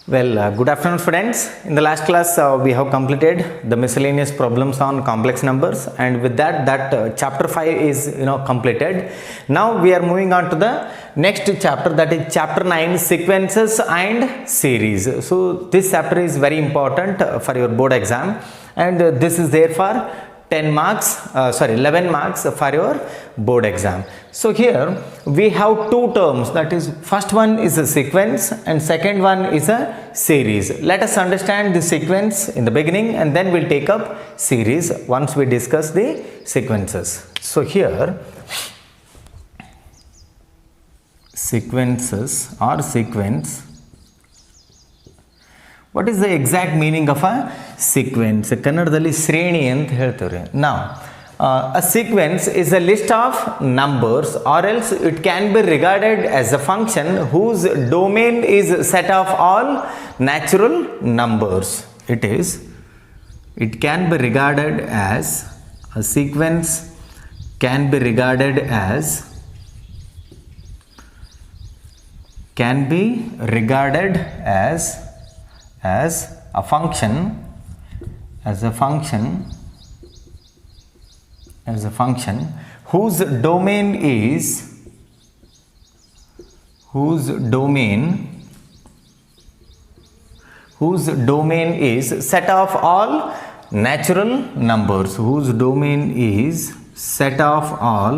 Good afternoon friends. In the last class we have completed the miscellaneous problems on complex numbers, and with that chapter 5 is completed. Now we are moving on to the next chapter, that is chapter 9, sequences and series. So this chapter is very important for your board exam, and this is there for 11 marks for your board exam. So here we have two terms, that is first one is a sequence and second one is a series. Let us understand the sequence in the beginning and then we'll take up series once we discuss the sequences. So here sequences or sequence. What is the exact meaning of a sequence? ಕನ್ನಡದಲ್ಲಿ ಶ್ರೇಣಿ ಅಂತ ಹೇಳ್ತಾರೆ. Now, a sequence is a list of numbers, or else it can be regarded as a function whose domain is set of all natural numbers. It can be regarded as, a sequence can be regarded as a function whose domain is set of all natural numbers, whose domain is set of all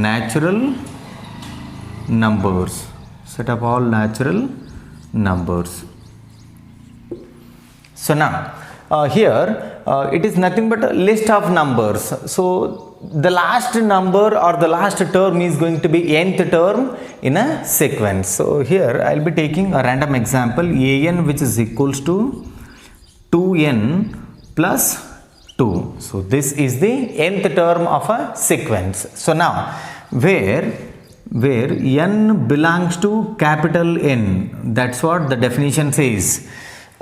natural numbers. Set of all natural numbers. So now here it is nothing but a list of numbers. So the last number or the last term is going to be nth term in a sequence. So here I will be taking a random example, an which is equals to 2n plus 2. So this is the nth term of a sequence. So now where n belongs to capital N, that's what the definition says.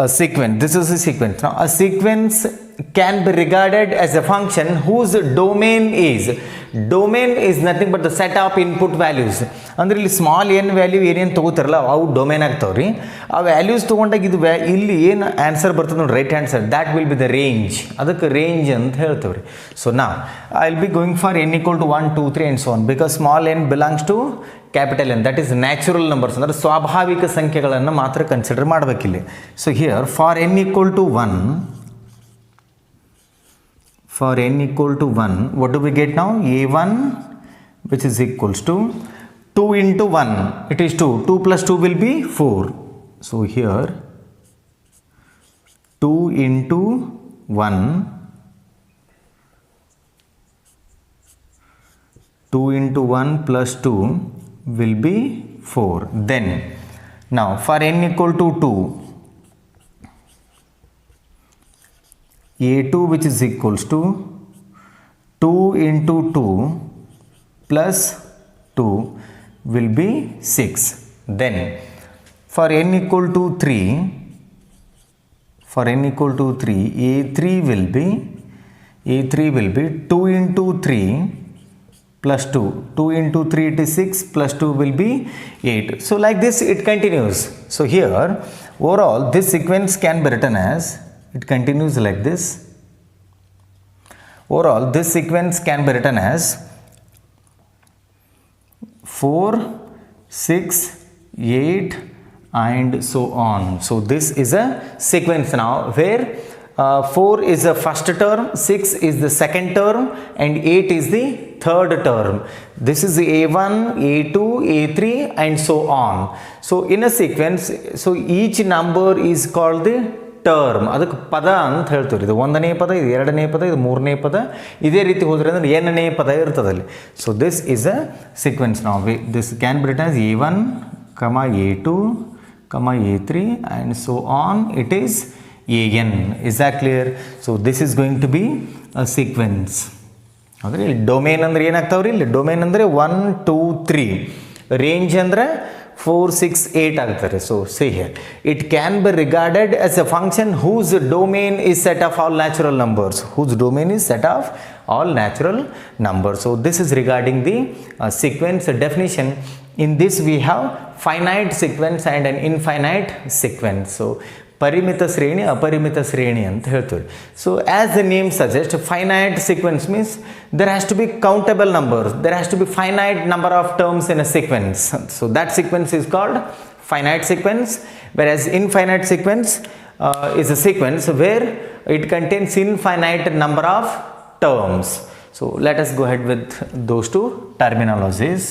A sequence, this is a sequence. Now a sequence can be regarded as a function whose domain is nothing but the set of input values. ಅಂದ್ರೆ ಇಲ್ಲಿ small n value ಏನೇನು ತೊಗೋತಾರಲ್ಲ ಅವು domain ಆಗ್ತಾವ್ರಿ. ಆ values ತೊಗೊಂಡಾಗ ಇದು ಇಲ್ಲಿ ಏನು answer ಬರ್ತದೆ ನೋಡಿ, right answer, that will be the range. ಅದಕ್ಕೆ ರೇಂಜ್ ಅಂತ ಹೇಳ್ತೇವ್ರಿ. ಸೊ ನಾ I will be going for n equal to 1 2 3 and so on, because small n belongs to capital N, that is natural numbers, ಅಂದರೆ ಸ್ವಾಭಾವಿಕ ಸಂಖ್ಯೆಗಳನ್ನು ಮಾತ್ರ consider ಮಾಡಬೇಕಿಲ್ಲಿ. So here for n equal to 1, what do we get now? a1 which is equals to 2 into 1, it is 2 plus 2 will be 4. So here 2 into 1 plus 2 will be 4. Then now for n equal to 2, a2 which is equals to 2 into 2 plus 2 will be 6. Then for n equal to 3, a3 will be 2 into 3 plus 2. 2 into 3 it is 6 plus 2 will be 8. So like this it continues. So here overall this sequence can be written as, it continues like this. Overall this sequence can be written as 4, 6, 8 and so on. So this is a sequence now where 4 is the first term, 6 is the second term and 8 is the third term. This is the a1, a2, a3 and so on. So in a sequence, so each number is called the term. ಅದಕ್ಕೆ ಪದ ಅಂತ ಹೇಳ್ತೀವಿ. ಇದು ಒಂದನೇ ಪದ, ಇದು ಎರಡನೇ ಪದ, ಇದು ಮೂರನೇ ಪದ, ಇದೇ ರೀತಿ ಹೋದ್ರೆ ಅಂದರೆ ಏನನೇ ಪದ ಇರ್ತದಲ್ಲಿ. So this is a sequence. ನಾವು this can be written as a1, a2, a3 and so on. It is an. Is that clear? So this is going to be a sequence. ಅಂದರೆ ಇಲ್ಲಿ ಡೊಮೇನ್ ಅಂದರೆ ಏನಾಗ್ತಾವ್ರಿ, ಇಲ್ಲಿ domain ಅಂದರೆ 1 2 3, range ಅಂದರೆ 4 6 8 ಆಗ್ತಾರೆ. So see here, it can be regarded as a function whose domain is set of all natural numbers, whose domain is set of all natural numbers. So this is regarding the sequence definition. In this we have finite sequence and an infinite sequence. So ಪರಿಮಿತ ಶ್ರೇಣಿ ಅಪರಿಮಿತ ಶ್ರೇಣಿ ಅಂತ ಹೇಳ್ತೀವಿ. So as the name suggest, finite sequence means there has to be countable numbers, there has to be finite number of terms in a sequence. So that sequence is called finite sequence, whereas infinite sequence is a sequence where it contains infinite number of terms. So let us go ahead with those two terminologies.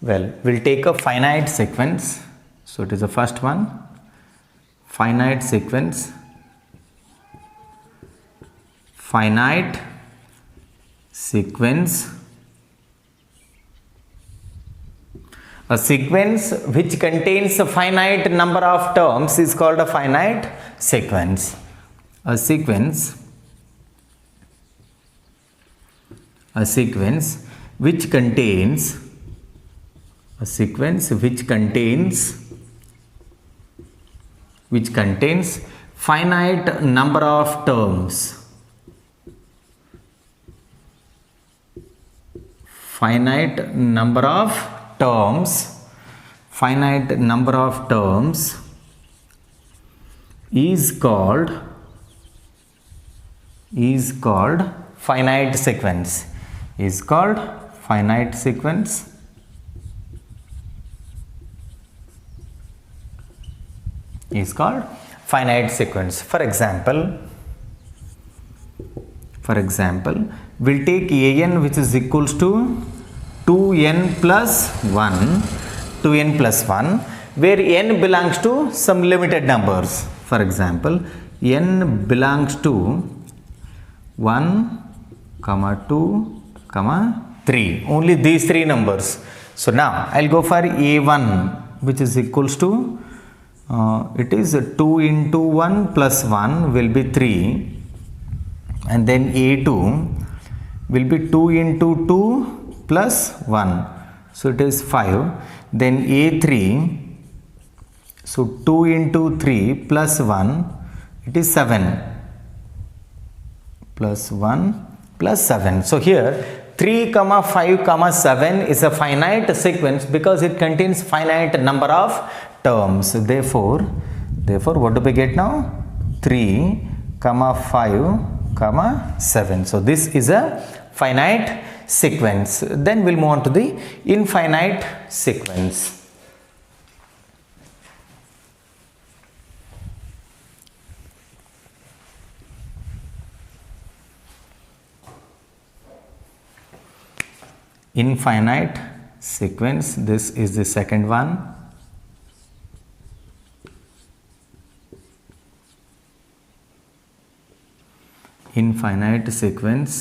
Well, we'll take a finite sequence. So it is the first one, finite sequence. Finite sequence, a sequence which contains a finite number of terms is called a finite sequence. A sequence which contains finite number of terms, finite number of terms is called finite sequence, is called finite sequence. Is called finite sequence. For example, we'll take an which is equals to 2n plus 1, where n belongs to some limited numbers. For example, n belongs to 1, 2, 3, only these three numbers. So now I'll go for a1 which is equals to it is 2 into 1 plus 1 will be 3, and then a2 will be 2 into 2 plus 1, so it is 5. Then a3, so 2 into 3 plus 1, it is 7, plus 1 plus 7. So here 3, 5, 7 is a finite sequence because it contains finite number of terms. Therefore what do we get now? 3, 5, 7. So this is a finite sequence. Then we'll move on to the infinite sequence. Infinite sequence, this is the second one. Infinite sequence,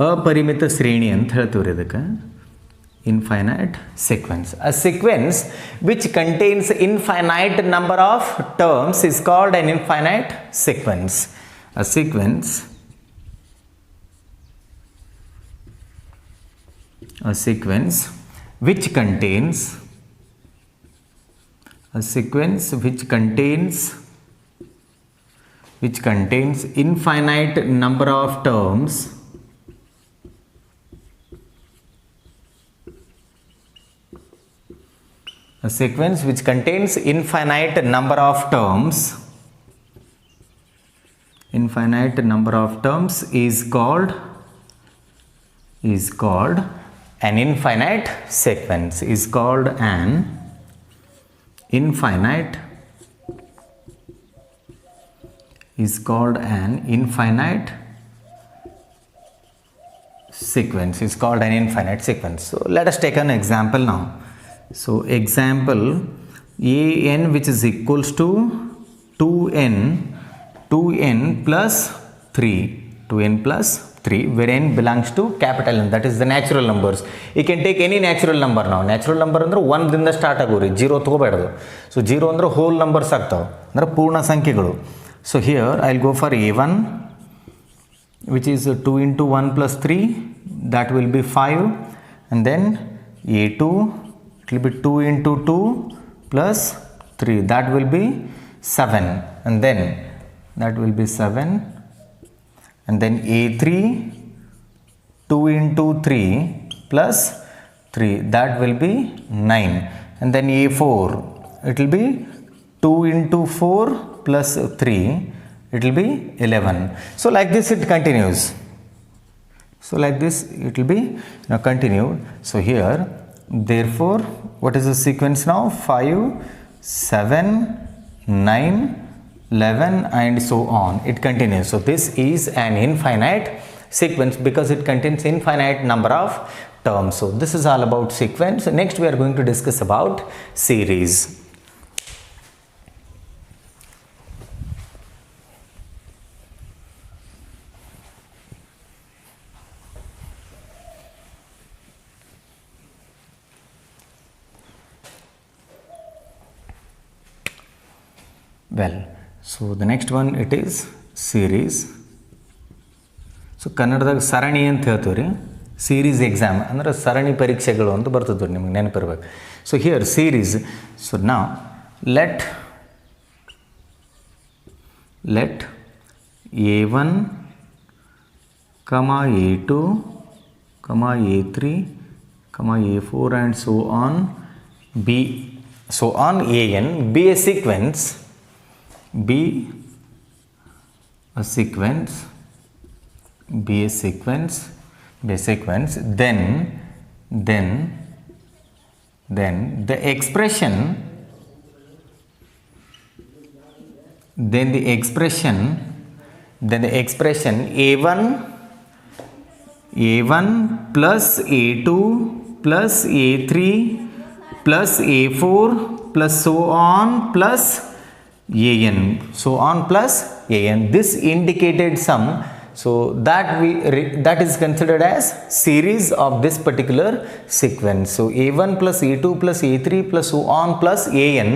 ಅಪರಿಮಿತ ಶ್ರೇಣಿ ಅಂತ ಹೇಳ್ತೀವ್ರಿ ಇದಕ್ಕೆ. Infinite sequence, a sequence which contains infinite number of terms is called an infinite sequence. A sequence which contains infinite number of terms a sequence which contains infinite number of terms is called an infinite sequence, is called an infinite sequence. So let us take an example now. So example, an which is equals to 2n plus 3, 3, where n belongs to capital N, that is the natural numbers. You can take any natural number now. Natural number ಅಂದ್ರೆ 1 ದಿಂದ start ಆಗೋರಿ, 0 ತಗೋಬೇಡದು. So 0 ಅಂದ್ರೆ hole numbers ಆಗ್ತಾವೆ, ಅಂದ್ರೆ ಪೂರ್ಣ ಸಂಖ್ಯೆಗಳು. So here I will go for a1, which is 2 into 1 plus 3, that will be 5, and then a2, it will be 2 into 2 plus 3, that will be 7, and then that will be 7, and then a3, 2 into 3 plus 3, that will be 9, and then a4, it will be 2 into 4 plus 3, it will be 11. So like this it continues. So like this it will be continued. So here, therefore, what is the sequence now? 5, 7, 9, 11 and so on. It continues. So this is an infinite sequence because it contains infinite number of terms. So this is all about sequence. Next we are going to discuss about series. Well, so the next one it is series. So ಕನ್ನಡದಾಗ ಸರಣಿ ಅಂತ ಹೇಳ್ತೀವಿ, series exam ಅಂದ್ರೆ ಸರಣಿ ಪರೀಕ್ಷೆಗಳು ಅಂತ ಬರ್ತದೆ ನಿಮಗೆ ನೆನಪಿರ್ಬೇಕು. So here series. So now let a1, a2, a3, a4 and so on an be a sequence, then the expression a1 plus a2 plus a3 plus a4 plus so on plus an, this indicated sum. So that is considered as series of this particular sequence. So a1 plus a2 plus a3 plus so on plus an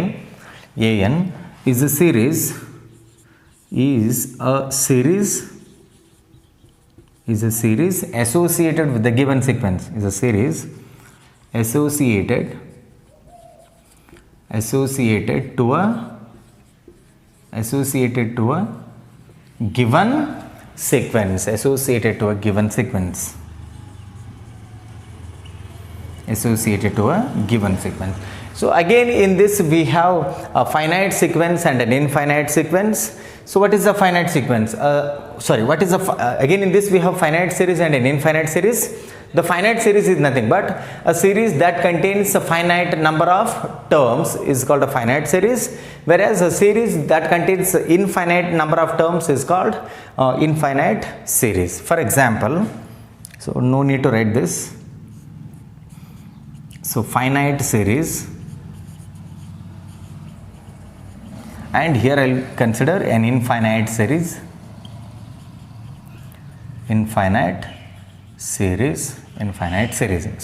is a series associated with the given sequence. Is a series associated to a given sequence. So again in this we have a finite sequence and an infinite sequence. So what is the finite sequence? Again in this we have finite series and an infinite series. The finite series is nothing but a series that contains a finite number of terms is called a finite series, whereas a series that contains infinite number of terms is called infinite series. For example, so no need to write this. So finite series, and here I will consider an infinite series.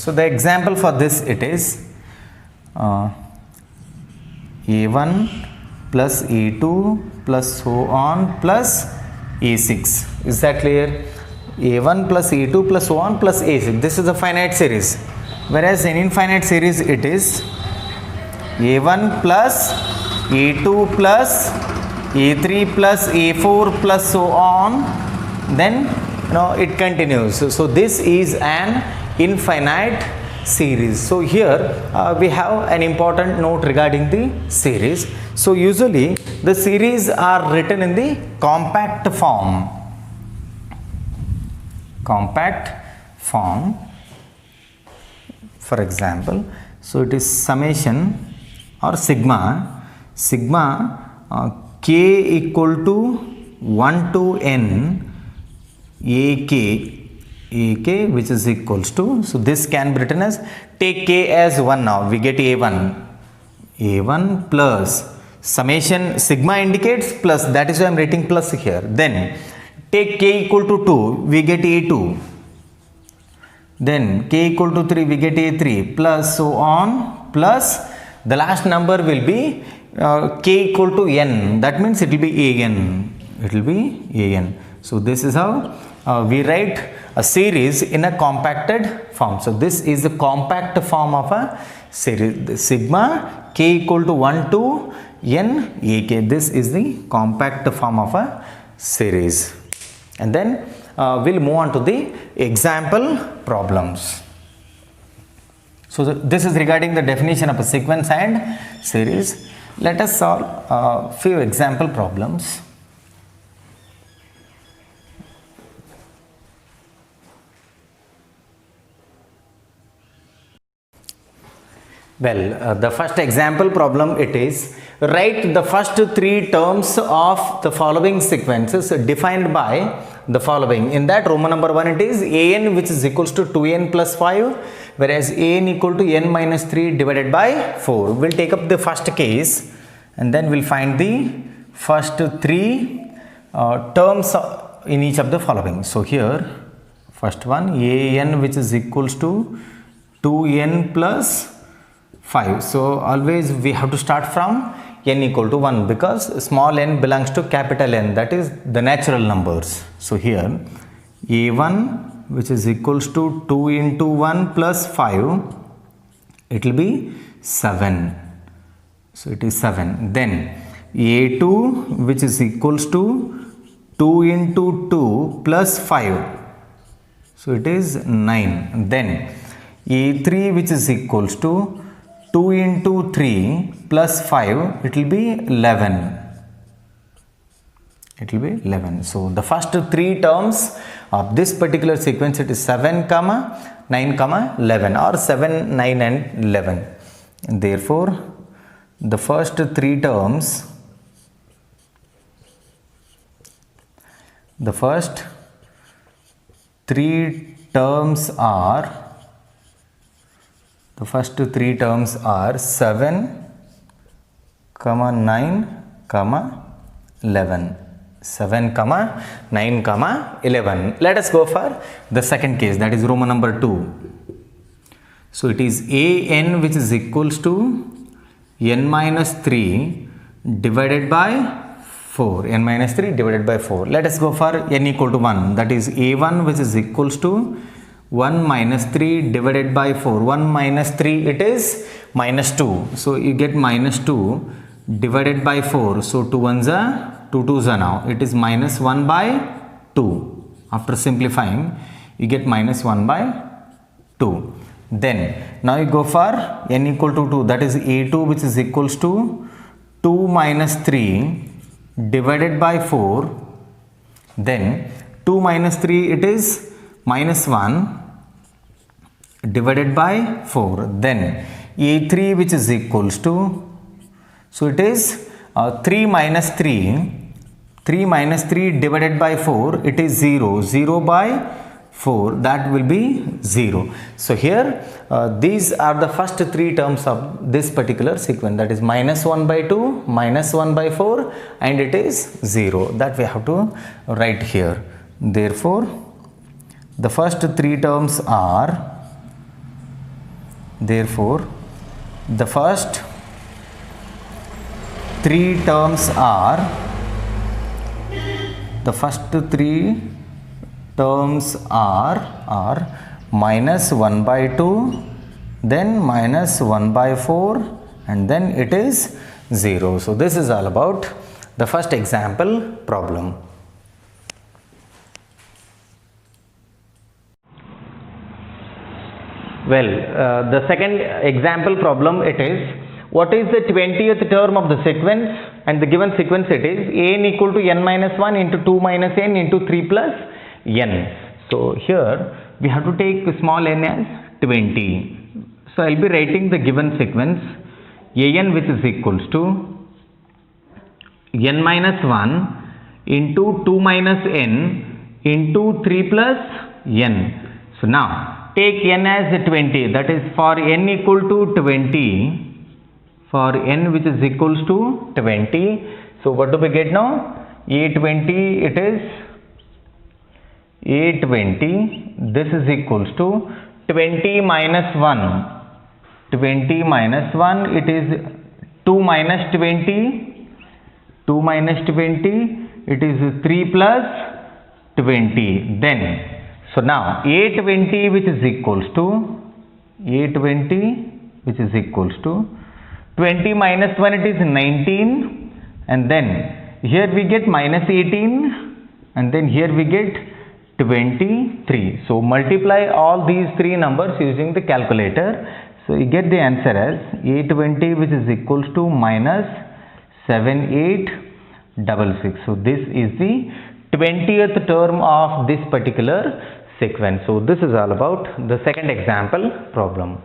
So the example for this it is a1 plus a2 plus so on plus a6. Is that clear? a1 plus a2 plus so on plus a6. This is a finite series, whereas in infinite series it is a1 plus a2 plus a3 plus a4 plus so on, then it continues. So this is an infinite series. So here we have an important note regarding the series. So usually the series are written in the compact form. For example, so it is summation or sigma k equal to 1 to n ak which is equals to, so this can be written as, take k as 1 now, we get a1 plus summation sigma indicates plus, that is why I am writing plus here, then Take k equal to 2, we get a2. Then k equal to 3, we get a3, plus so on, plus the last number will be k equal to n. That means it will be an. It will be an. So this is how we write a series in a compacted form. So this is the compact form of a series. The sigma k equal to 1 to n ak. This is the compact form of a series. And then we'll move on to the example problems. So this is regarding the definition of a sequence and series. Let us solve a few example problems. Well, the first example problem, it is write the first three terms of the following sequences defined by the following. In that, Roman number 1, it is an, which is equals to 2n plus 5, whereas an equal to n minus 3 divided by 4. We'll take up the first case and then we'll find the first three terms in each of the following. So here, first one, an, which is equals to 2n plus 5. So always we have to start from n equal to 1, because small n belongs to capital N, that is the natural numbers. So here a1, which is equals to 2 into 1 plus 5, it will be 7. So it is 7. Then a2, which is equals to 2 into 2 plus 5, so it is 9. Then a3, which is equals to 2 into 3 plus 5, it will be 11. It will be 11. So the first three terms of this particular sequence, it is 7, 9, 11, or 7, 9 and 11. And therefore, the first three terms, are, the first three terms are 7, 9, 11. 7, 9, 11. Let us go for the second case, that is Roman number 2. So it is an, which is equals to n minus 3 divided by 4. N minus 3 divided by 4. Let us go for n equal to 1. That is a1, which is equals to 1 minus 3 divided by 4. 1 minus 3, it is minus 2. So you get minus 2 divided by 4. So 2 ones are 2 twos are now. It is minus 1 by 2. After simplifying, you get minus 1 by 2. Then now you go for n equal to 2. That is a2, which is equals to 2 minus 3 divided by 4. Then 2 minus 3, it is minus 1 divided by 4. Then a3, which is equals to, so it is 3 minus 3 divided by 4, it is 0. 0 by 4, that will be 0. So here these are the first three terms of this particular sequence, that is minus 1 by 2, minus 1 by 4, and it is 0. That we have to write here. Therefore, the first three terms are, the first three terms are minus 1 by 2, then minus 1 by 4, and then it is 0. So this is all about the first example problem. Well, the second example problem, it is, what is the 20th term of the sequence? And the given sequence, it is n equal to n minus 1 into 2 minus n into 3 plus n. So here we have to take small n as 20. So I will be writing the given sequence an, which is equals to n minus 1 into 2 minus n into 3 plus n. So now take n as 20, that is for n equal to 20, for n which is equals to 20. So what do we get now? A20, it is A20, this is equals to 20 minus 1. 20 minus 1, it is 2 minus 20. 2 minus 20, it is 3 plus 20. Then, so now A20 which is equals to, A20 which is equals to 20 minus 1, it is 19. And then here we get minus 18. And then here we get 23. So multiply all these three numbers using the calculator. So you get the answer as A20 which is equals to minus 7866. So this is the 20th term of this particular sequence. So this is all about the second example problem.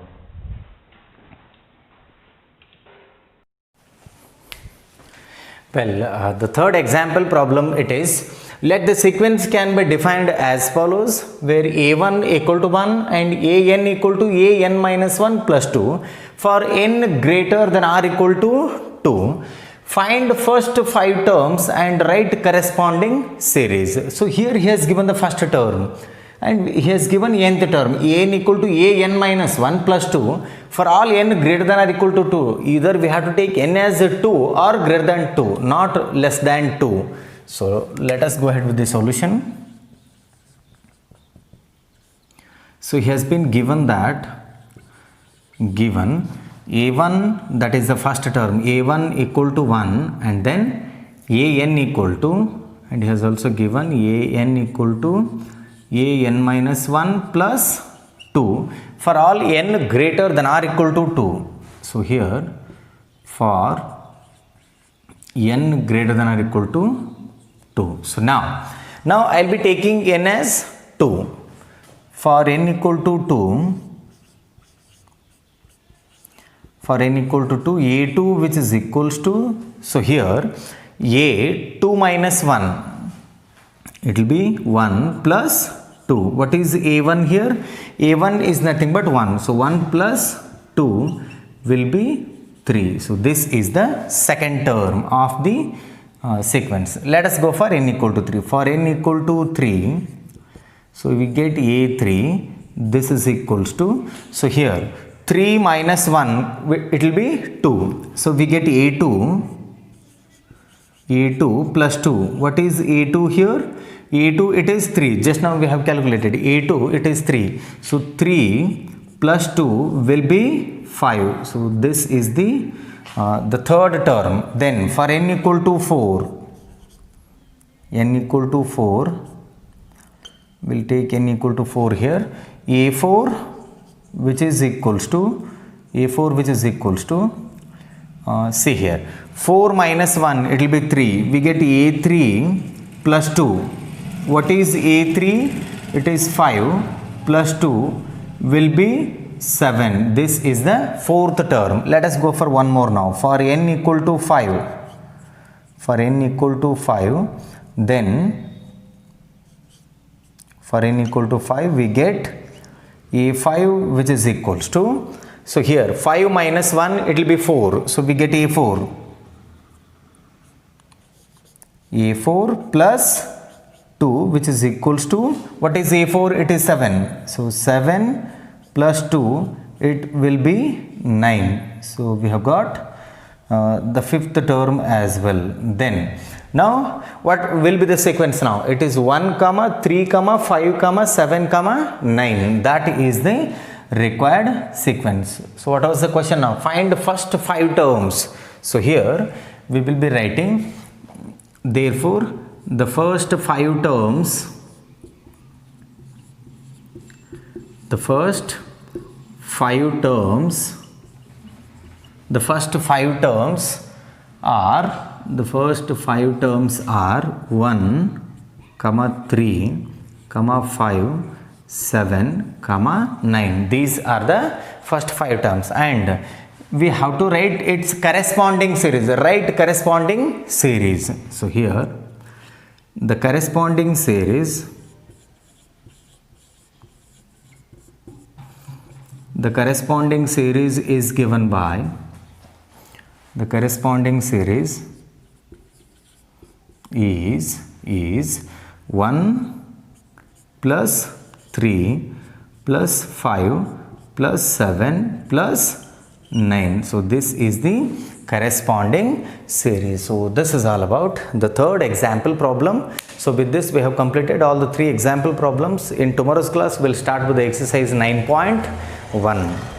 Well, the third example problem, it is, let the sequence can be defined as follows, where a1 equal to 1 and an equal to an minus 1 plus 2 for n greater than or equal to 2. Find first 5 terms and write corresponding series. So here he has given the first term and he has given nth term, an equal to an minus 1 plus 2 for all n greater than or equal to 2. Either we have to take n as 2 or greater than 2, not less than 2. So let us go ahead with the solution. So he has been given that, given a1, that is the first term, a1 equal to 1 and then an equal to, and he has also given an equal to an minus 1 plus 2 for all n greater than or equal to 2. So here for n greater than or equal to 2. So now I will be taking n as 2. For n equal to 2, for n equal to 2, a2 which is equals to, so here a2 minus 1, it will be 1 plus 2. What is a1 here? a1 is nothing but 1. So 1 plus 2 will be 3. So this is the second term of the sequence. Let us go for n equal to 3. For n equal to 3, so we get a3, this is equals to, so here 3 minus 1, it will be 2. So we get a2 plus 2. What is a2 here? a2, it is 3. Just now we have calculated a2, it is 3. So 3 plus 2 will be 5. So this is the third term. Then for n equal to 4, n equal to 4, we'll take n equal to 4 here, a4 which is equals to, see here, 4 minus 1, it will be 3. We get a3 plus 2. What is a3? It is 5 plus 2 will be 7. This is the fourth term. Let us go for one more now. For n equal to 5, then for n equal to 5 we get a5 which is equals to, so here 5 minus 1, it will be 4. So we get a4 plus 2 which is equals to, what is a4? It is 7. So 7 plus 2, it will be 9. So we have got the fifth term as well. Then now what will be the sequence now? It is 1, 3, 5, 7, 9. That is the required sequence. So what was the question now? Find the first 5 terms. So here we will be writing, therefore the first 5 terms, the first 5 terms are 1, 3, 5, 7, 9. These are the first 5 terms and we have to write its corresponding series. Write corresponding series. So here the corresponding series, is given by, the corresponding series is 1, plus 3 plus 5 plus 7 plus 9. So this is the corresponding series. So this is all about the third example problem. So with this we have completed all the 3 example problems. In tomorrow's class we'll start with the exercise 9.1.